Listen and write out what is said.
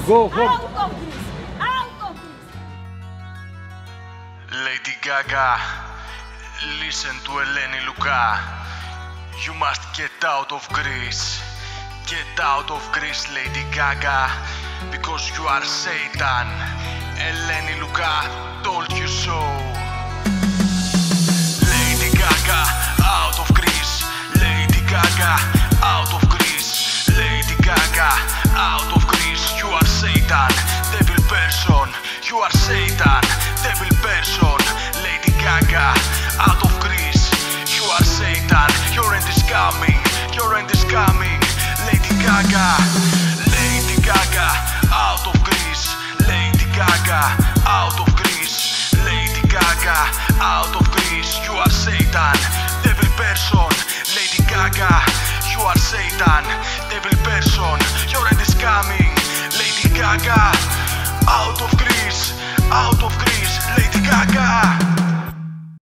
Go home. Out of Greece! Out of Greece! Lady Gaga, listen to Eleni Louka. You must get out of Greece. Get out of Greece, Lady Gaga, because you are Satan. Eleni Louka told you so. Lady Gaga, out of Greece. Lady Gaga, out of Greece. Lady Gaga, out of Greece. You are Satan, devil person. You are Satan, devil person. Lady Gaga, out of Greece. You are Satan, your end is coming. Your end is coming. Lady Gaga, Lady Gaga, out of Greece. Lady Gaga, out of Greece. Lady Gaga, out of Greece. You are Satan, devil person. Lady Gaga, you are Satan, devil person. Your end is coming. Lady Gaga.